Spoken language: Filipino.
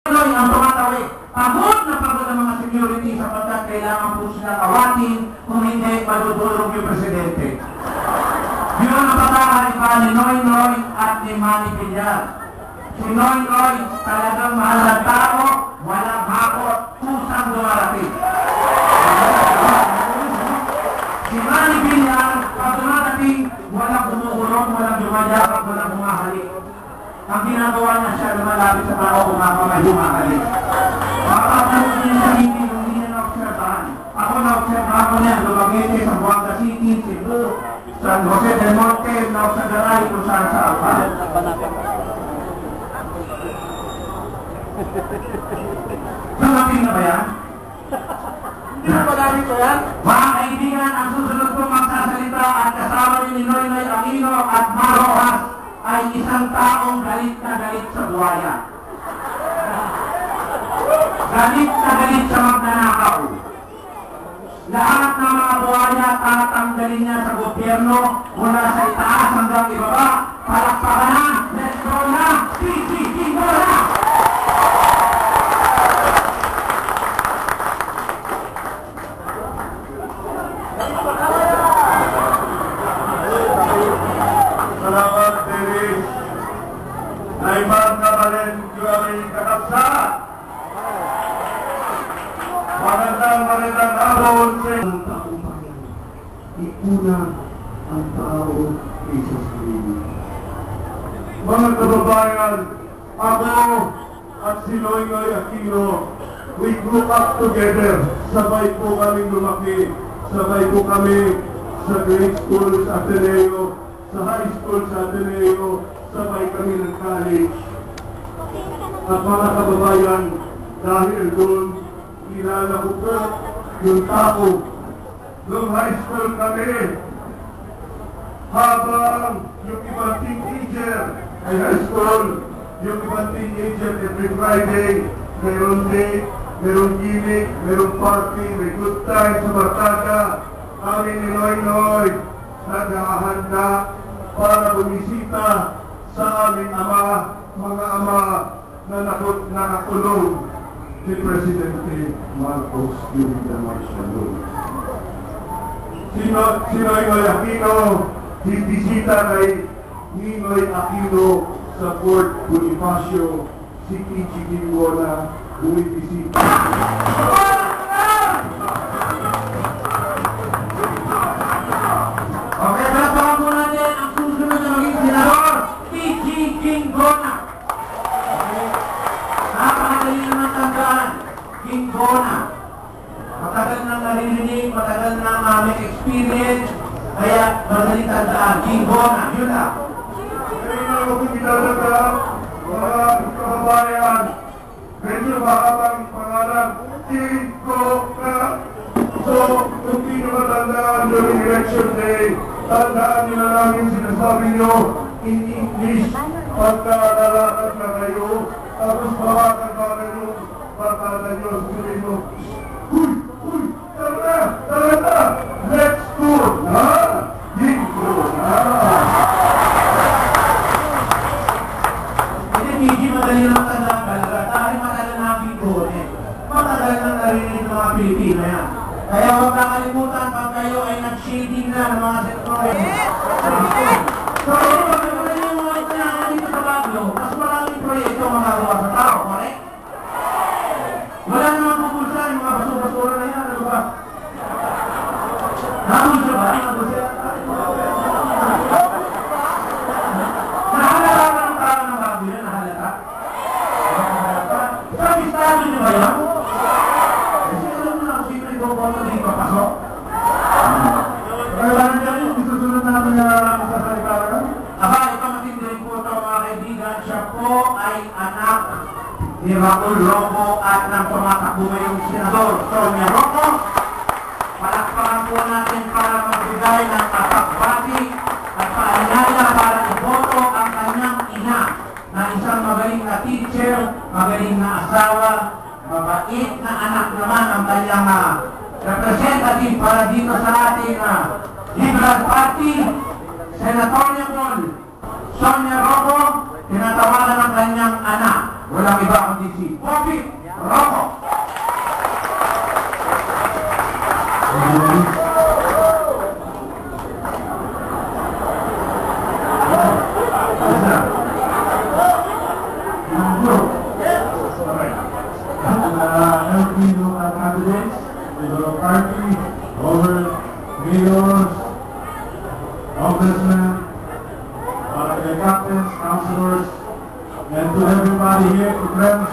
ang tumatawi. Pagod na pagod ang mga security sapagkat kailangan po silang awatin kung hindi madudulog yung presidente. Yun ang pagkakaiba ni Noynoy at ni Manny Villar. Si Noynoy talagang mahal ng tao, walang hakot, kusang dumarating. Si Manny Villar, pag dumarating, walang gumukulong, walang dumadakap, walang humahalik. Ang ginagawa niya siya lumalapit sa tao kung humahalik. Makapalit niya sa hindi niya na-observahan. Ako na-observahan ko niya, Dumaguete, sa Buanga City, Cebu, San Jose del Monte, Nausagaray, kung saan sa Alpha. Dumating na ba yan? Hindi na madami ko yan? Mga kaibigan, ang susunod kong magsasalita at kasama ni Noynoy Aquino at Marojas ay isang taong galit na galit sa buhaya. Galit na galit sa magnanakaw. Lahat ng mga buhaya tatanggalin niya sa gobyerno mula sa itaas hanggang ibaba. Palakpakan na! Let's go na! PCC mo na! Salamat, Dennis. Naibang ka pa rin yung aming kakapsat. Magandang hapon sa Ang taumbayan, iuna ang tao kaysa sa sarili. mga kababayan. Ako at si Noynoy Aquino, we grew up together. Sabay po kami lumaki. Sabay po kami sa grade school sa Ateneo, sa high school sa Ateneo. Sabay kami ng college. At mga kababayan, dahil doon, kilala ko po yung tao. Noong high school kami, habang yung ibang teenager ay high school, yung ibang teenager every Friday, mayroon date, mayroon gimmick, mayroon party, may good time sa barkada. Kami ni Noynoy naghahanda para bumisita sa aming ama, mga ama na nakakulong ni Presidente Marcos Jr. Marshall. Si Noynoy Aquino, bibisita kay Ninoy Aquino sa Fort Bonifacio, si Kiji Ginggona, bumibisita. Okay, palakpakan po natin ang susunod na maging senador, Kiji Ginggona. Napakadali naman tandaan, Ginggona. Matagal nang naririnig, matagal nang aming experience, kaya madaling tandaan, Ginggona, yun lang. Kaya na ako pinagdadagda, mga kababayan, medyo mahabang pangalan, Ginggona. So, kung di nyo matandaan during election day, tandaan nyo na namin sinasabi nyo in English pagka lalakad na kayo, tapos mawakad ba kayo, barkada nyo, sabihin nyo, uy, tara na, let's go na, Ginggona. Hindi madali naman tandaan talaga, dahil matagal na ang Ginggona. Matagal na narinig ng mga Pilipino yan. Kaya huwag kakalimutan pag kayo ay nag-shading na ng mga sektorya. So, pag wala yung mga itinangan dito sa Baguio, mas maraming proyekto magagawa sa tao, correct? Wala naman pupulsa yung mga basura-basura na yan, ano ba? Napulsa ba? Nahalata ka ng tao ng Baguio, nahalata? Sa bistado nyo ba yan? Boto di papasok. Kaya lang dyan yung isusunod natin na magsasalita ka. Aba, ito matindi rin po ito mga kaibigan. Siya po ay anak ni Raul Roco at ng tumatakbo ngayong senador, Sonia Roco. Palakpakan po natin para magbigay ng tapagbati at paalala para iboto ang kanyang ina na isang magaling na teacher, magaling na asawa, mabait na anak naman ang kanyang representative para dito sa ating Liberal Party, Senatorial Sonia Roco, tinatawagan ng kanyang anak. walang iba kundi si Bobby Rocco. Candidates, the party, over mayors, congressmen, the captains, councilors, and to everybody here, to friends,